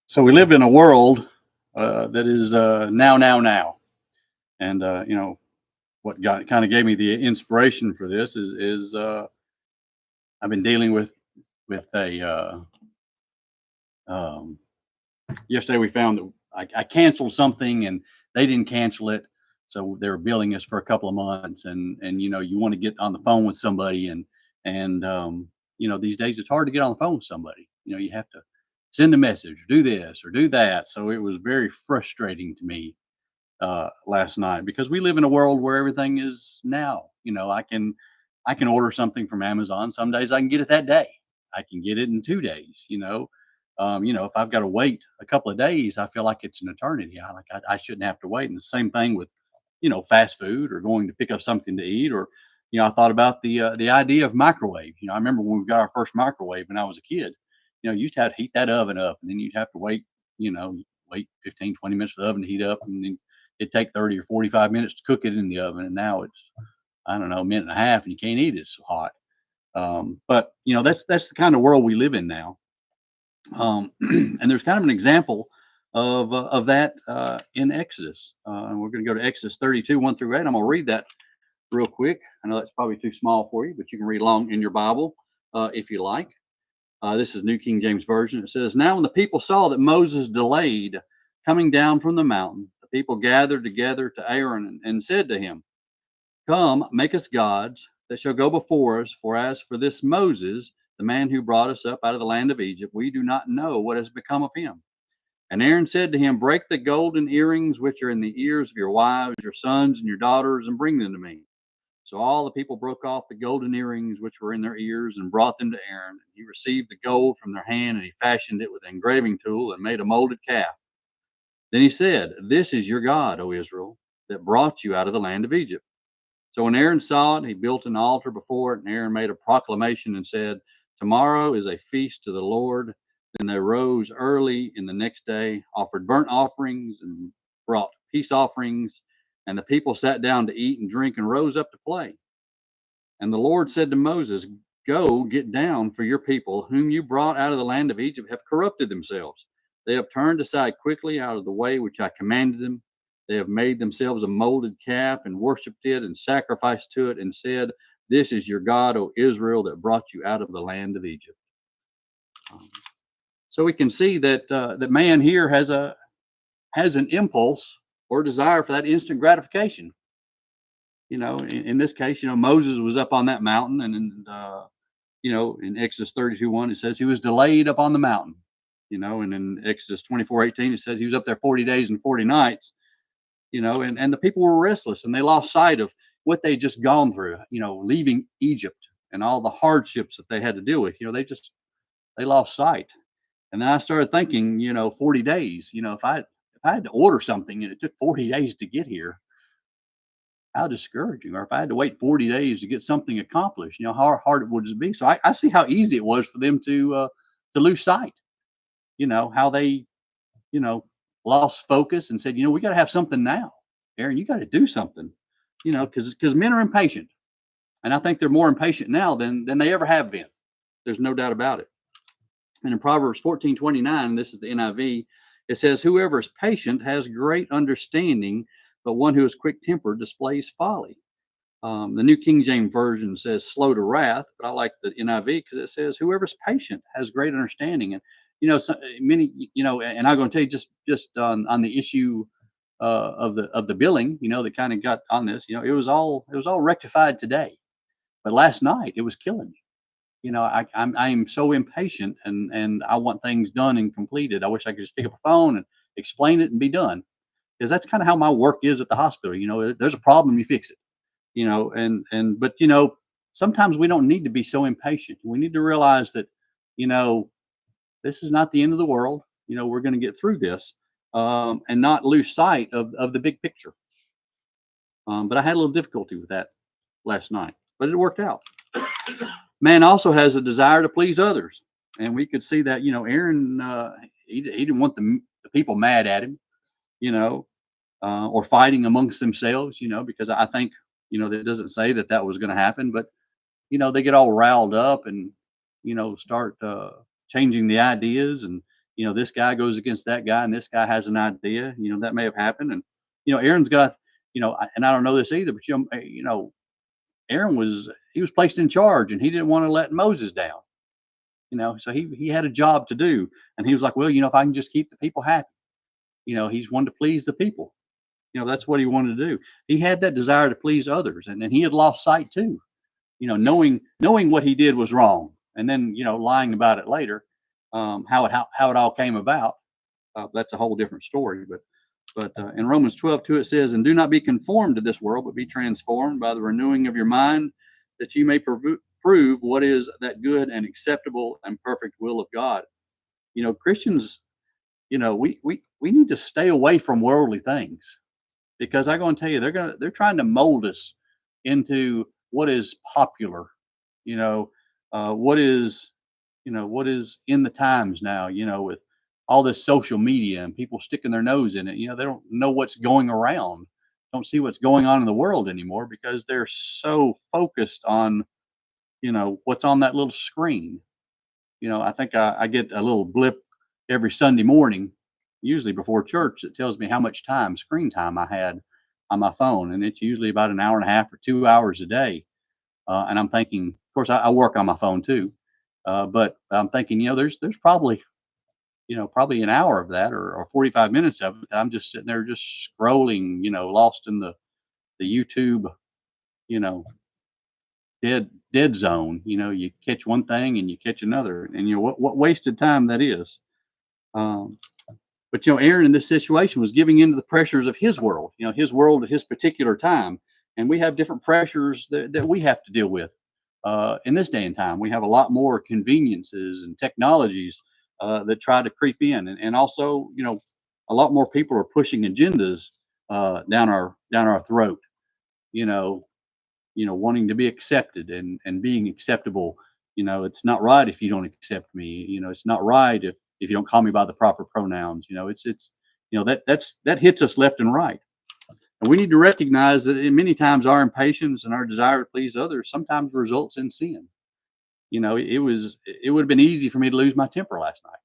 So we live in a world that is now, and what got kind of gave me the inspiration for this is I've been dealing with a um, yesterday we found that I canceled something and they didn't cancel it, so they were billing us for a couple of months, and you want to get on the phone with somebody, and these days it's hard to get on the phone with somebody. You have to send a message or do this or do that, so it was very frustrating to me last night because we live in a world where everything is now. I can order something from Amazon. Some days I can get it that day. I can get it in 2 days. If I've got to wait a couple of days, I feel like it's an eternity. I shouldn't have to wait. And the same thing with fast food or going to pick up something to eat. Or I thought about the idea of microwave. I remember when we got our first microwave when I was a kid. You used to have to heat that oven up, and then you'd have to wait. Wait 15, 20 minutes for the oven to heat up, and then it'd take 30 or 45 minutes to cook it in the oven. And now it's, I don't know, a minute and a half, and you can't eat it. It's so hot. But that's the kind of world we live in now. And there's kind of an example of that in Exodus. And we're going to go to Exodus 32, 1 through 8. I'm going to read that real quick. I know that's probably too small for you, but you can read along in your Bible if you like. This is New King James Version. It says, "Now when the people saw that Moses delayed coming down from the mountain, the people gathered together to Aaron and said to him, 'Come, make us gods that shall go before us. For as for this Moses, the man who brought us up out of the land of Egypt, we do not know what has become of him.' And Aaron said to him, 'Break the golden earrings which are in the ears of your wives, your sons, and your daughters, and bring them to me.' So all the people broke off the golden earrings which were in their ears and brought them to Aaron. And he received the gold from their hand, and he fashioned it with an engraving tool and made a molded calf. Then he said, 'This is your God, O Israel, that brought you out of the land of Egypt.' So when Aaron saw it, he built an altar before it, and Aaron made a proclamation and said, 'Tomorrow is a feast to the Lord.' Then they rose early in the next day, offered burnt offerings, and brought peace offerings. And the people sat down to eat and drink and rose up to play. And the Lord said to Moses, 'Go, get down, for your people, whom you brought out of the land of Egypt, have corrupted themselves. They have turned aside quickly out of the way which I commanded them. They have made themselves a molded calf and worshipped it and sacrificed to it and said, This is your God, O Israel, that brought you out of the land of Egypt.'" Um, So we can see that man here has an impulse or desire for that instant gratification. In this case, Moses was up on that mountain, and in Exodus 32, 1, it says he was delayed up on the mountain. And in Exodus 24, 18, it says he was up there 40 days and 40 nights. And the people were restless, and they lost sight of what they'd just gone through. Leaving Egypt and all the hardships that they had to deal with. They lost sight. And then I started thinking, 40 days. If I had to order something and it took 40 days to get here, how discouraging. Or if I had to wait 40 days to get something accomplished, how hard it would it be. So I see how easy it was for them to lose sight. How they, you know, lost focus and said, we got to have something now. Aaron, you got to do something. Because men are impatient, and I think they're more impatient now than they ever have been. There's no doubt about it. And in Proverbs 14:29, this is the NIV, it says, "Whoever is patient has great understanding, but one who is quick tempered displays folly." The New King James Version says slow to wrath, but I like the NIV because it says whoever's patient has great understanding. And many, and I'm going to tell you just on the issue of the billing, that kind of got on this. It was all rectified today, but last night it was killing me. I'm so impatient, and I want things done and completed. I wish I could just pick up a phone and explain it and be done, because that's kind of how my work is at the hospital. There's a problem, you fix it. But sometimes we don't need to be so impatient. We need to realize that you know this is not the end of the world. We're going to get through this, and not lose sight of the big picture. But I had a little difficulty with that last night, but it worked out. Man also has a desire to please others, and we could see that. Aaron, he didn't want the people mad at him, you know, or fighting amongst themselves, because I think, that doesn't say that that was going to happen, but, they get all riled up and, start changing the ideas. And, this guy goes against that guy and this guy has an idea, that may have happened. And, Aaron's got, and I don't know this either, but, Aaron he was placed in charge and he didn't want to let Moses down, so he had a job to do. And he was like, well, if I can just keep the people happy, he's wanted to please the people. That's what he wanted to do. He had that desire to please others, and then he had lost sight too. Knowing what he did was wrong, and then lying about it later. How it all came about, that's a whole different story. But in Romans 12:2 it says, "And do not be conformed to this world, but be transformed by the renewing of your mind, that you may prove what is that good and acceptable and perfect will of God." Christians, we need to stay away from worldly things, because I'm going to tell you, they're trying to mold us into what is popular, what is what is in the times now, with all this social media and people sticking their nose in it. They don't know what's going around, don't see what's going on in the world anymore, because they're so focused on what's on that little screen. I think I get a little blip every Sunday morning, usually before church, that tells me how much screen time I had on my phone. And it's usually about an hour and a half or 2 hours a day. And I'm thinking, of course, I work on my phone too. But I'm thinking, there's probably, probably an hour of that, or 45 minutes of it that I'm just sitting there just scrolling, lost in the YouTube, you know, dead zone. You catch one thing and you catch another, and what wasted time that is. Um, but Aaron in this situation was giving into the pressures of his world, his world at his particular time, and we have different pressures that we have to deal with. In this day and time, we have a lot more conveniences and technologies that try to creep in, and also, a lot more people are pushing agendas down our throat. You know, wanting to be accepted and being acceptable. It's not right if you don't accept me. It's not right if you don't call me by the proper pronouns. That hits us left and right. And we need to recognize that many times our impatience and our desire to please others sometimes results in sin. It would have been easy for me to lose my temper last night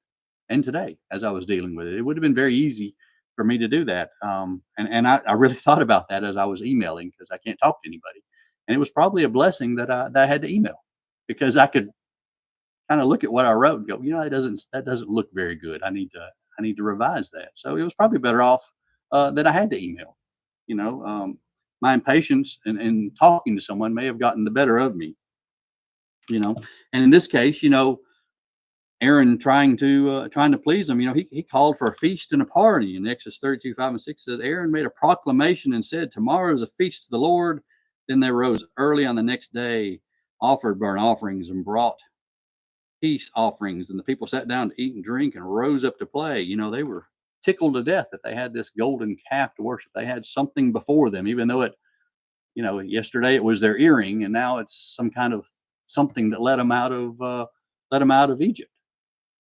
and today as I was dealing with it. It would have been very easy for me to do that. And I really thought about that as I was emailing, because I can't talk to anybody. And it was probably a blessing that I had to email, because I could kind of look at what I wrote and go, that doesn't look very good. I need to revise that. So it was probably better off that I had to email. My impatience and talking to someone may have gotten the better of me. And in this case, Aaron trying to please him, he called for a feast and a party. In Exodus 32:5-6 says, Aaron made a proclamation and said, tomorrow is a feast to the Lord. Then they rose early on the next day, offered burnt offerings and brought peace offerings. And the people sat down to eat and drink and rose up to play. They were tickled to death that they had this golden calf to worship. They had something before them, even though yesterday it was their earring, and now it's some kind of something that led them out of Egypt.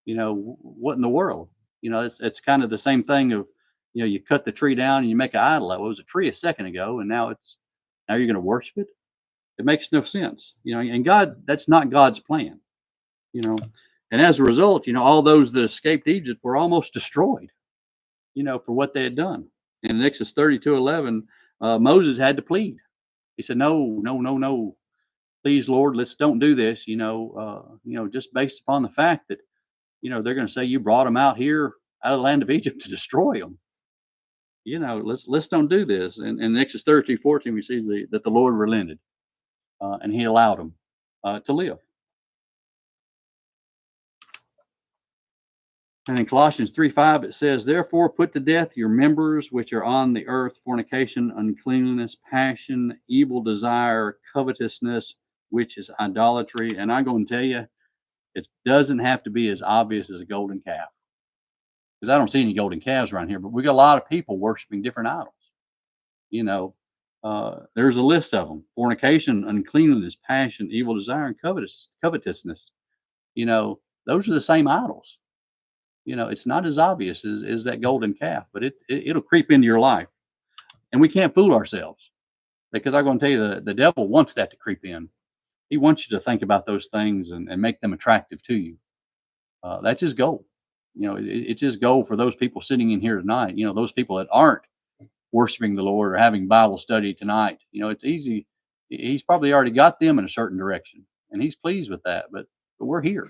What in the world? It's kind of the same thing of, you cut the tree down and you make an idol. It was a tree a second ago, and now you're going to worship it. It makes no sense, and that's not God's plan, and as a result, all those that escaped Egypt were almost destroyed, for what they had done. And in Exodus 32:11, Moses had to plead. He said, no, no, no, no, please, Lord, let's don't do this, just based upon the fact that, they're going to say you brought them out here out of the land of Egypt to destroy them. Let's don't do this. And in Exodus 32:14, we see that the Lord relented, and he allowed them to live. And in Colossians 3:5, it says, therefore put to death your members which are on the earth, fornication, uncleanliness, passion, evil desire, covetousness, which is idolatry. And I'm going to tell you, it doesn't have to be as obvious as a golden calf, because I don't see any golden calves around here, but we got a lot of people worshiping different idols. There's a list of them: fornication, uncleanliness, passion, evil desire, and covetousness. Those are the same idols. it's not as obvious as that golden calf, but it'll creep into your life. And we can't fool ourselves, because I'm going to tell you, the devil wants that to creep in. He wants you to think about those things and make them attractive to you. That's his goal. It's his goal for those people sitting in here tonight. Those people that aren't worshiping the Lord or having Bible study tonight. It's easy. He's probably already got them in a certain direction, and he's pleased with that. But we're here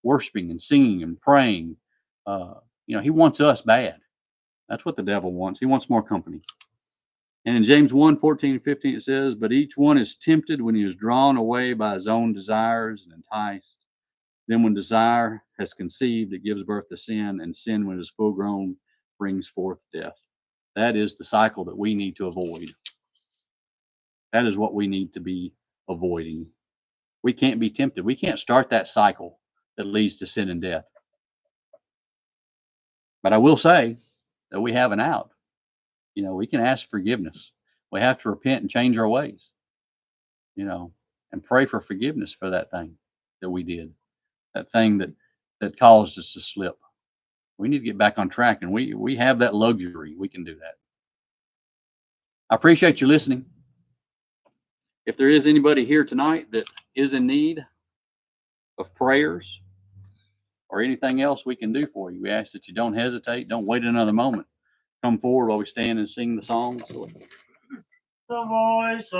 worshiping and singing and praying. He wants us bad. That's what the devil wants. He wants more company. And in James 1:14-15, it says, "But each one is tempted when he is drawn away by his own desires and enticed. Then when desire has conceived, it gives birth to sin, and sin, when it is full grown, brings forth death." That is the cycle that we need to avoid. That is what we need to be avoiding. We can't be tempted. We can't start that cycle that leads to sin and death. But I will say that we have an out. We can ask forgiveness. We have to repent and change our ways, and pray for forgiveness for that thing that we did, that thing that caused us to slip. We need to get back on track, and we have that luxury. We can do that. I appreciate you listening. If there is anybody here tonight that is in need of prayers or anything else we can do for you, we ask that you don't hesitate. Don't wait another moment. Come forward while we stand and sing the songs. The voice of